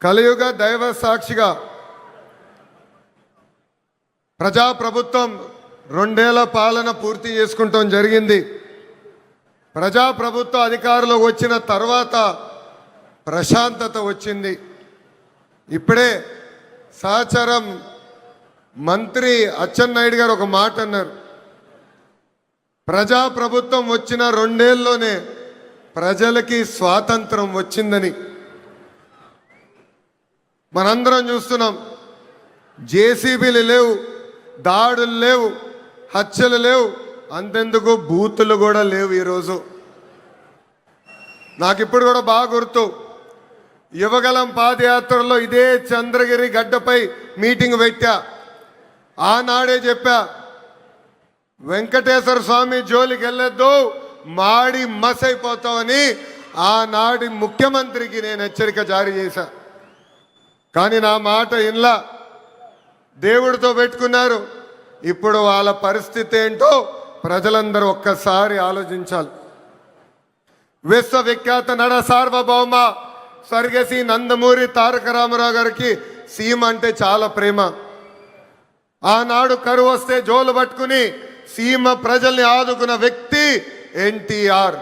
కలియుగ దైవ సాక్షిగా ప్రజాప్రభుత్వం 2 ఏళ్ల పాలన పూర్తి చేసుకుంటాం జరిగింది. ప్రజాప్రభుత్వ అధికారంలో వచ్చిన తర్వాత ప్రశాంతత వచ్చింది. ఇప్పుడే సహచరం మంత్రి అచ్చెన్నాయుడు గారు ఒక మాట అన్నారు. ప్రజాప్రభుత్వం వచ్చిన 2 ఏళ్లలోనే ప్రజలకి స్వాతంత్రం వచ్చిందని. మనందరం చూస్తున్నాం. జేసీబీలు లేవు, దాడులు లేవు, హత్యలు లేవు, అంతెందుకు బూతులు కూడా లేవు. ఈరోజు నాకు ఇప్పుడు కూడా బాగా గుర్తు, యువగలం పాదయాత్రలో ఇదే చంద్రగిరి గడ్డపై మీటింగ్ పెట్టా. ఆనాడే చెప్పా, వెంకటేశ్వర స్వామి జోలికి వెళ్ళొద్దు, మాడి మసైపోతామని ఆనాటి ముఖ్యమంత్రికి నేను హెచ్చరిక జారీ చేశా. కానీ నా మాట ఇన్లా, దేవుడితో పెట్టుకున్నారు. ఇప్పుడు వాళ్ళ పరిస్థితి ఏంటో ప్రజలందరూ ఒక్కసారి ఆలోచించాలి. విశ్వవిఖ్యాత నడ సార్వభౌమ స్వర్గశ్రీ నందమూరి తారక రామారావు గారికి సీమ అంటే చాలా ప్రేమ. ఆనాడు కరువు వస్తే జోలు పట్టుకుని సీమ ప్రజల్ని ఆదుకున్న వ్యక్తి ఎన్టీఆర్.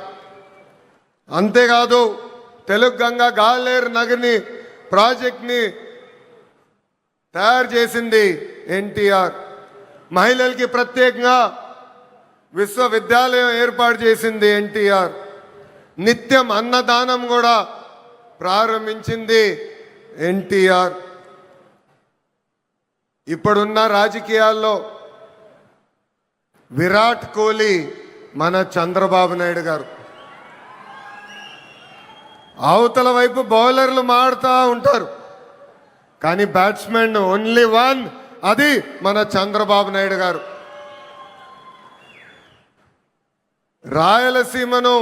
అంతేకాదు, తెలుగు గంగా గాలేరు నగర్ని ప్రాజెక్ట్ని తయారు చేసింది ఎన్టీఆర్. మహిళలకి ప్రత్యేకంగా విశ్వవిద్యాలయం ఏర్పాటు చేసింది ఎన్టీఆర్. నిత్యం అన్నదానం కూడా ప్రారంభించింది ఎన్టీఆర్. ఇప్పుడున్న రాజకీయాల్లో విరాట్ కోహ్లీ మన చంద్రబాబు నాయుడు గారు. అవతల వైపు బౌలర్లు మాడుతూ ఉంటారు, కానీ బ్యాట్స్మెన్ ఓన్లీ వన్, అది మన చంద్రబాబు నాయుడు గారు. రాయలసీమను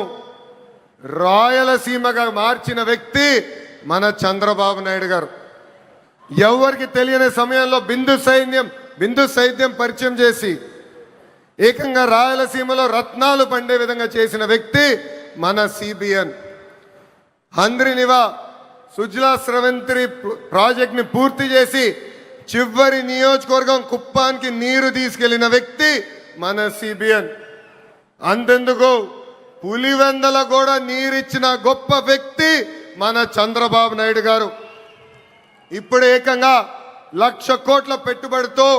రాయలసీమగా మార్చిన వ్యక్తి మన చంద్రబాబు నాయుడు గారు. ఎవరికి తెలియని సమయంలో బిందు సైద్యం పరిచయం చేసి ఏకంగా రాయలసీమలో రత్నాలు పండే విధంగా చేసిన వ్యక్తి మన సిబిఎన్. హంద్రినివా సుజలా స్రవంతి ప్రాజెక్ట్ని పూర్తి చేసి చివరి నియోజకవర్గం కుప్పానికి నీరు తీసుకెళ్లిన వ్యక్తి మన సిబిఎన్. అంతెందుకు పులివెందల కూడా నీరిచ్చిన గొప్ప వ్యక్తి మన చంద్రబాబు నాయుడు గారు. ఇప్పుడు ఏకంగా 1,00,000 కోట్ల పెట్టుబడితో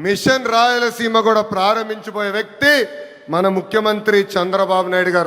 మిషన్ రాయలసీమ కూడా ప్రారంభించబోయే వ్యక్తి మన ముఖ్యమంత్రి చంద్రబాబు నాయుడు గారు.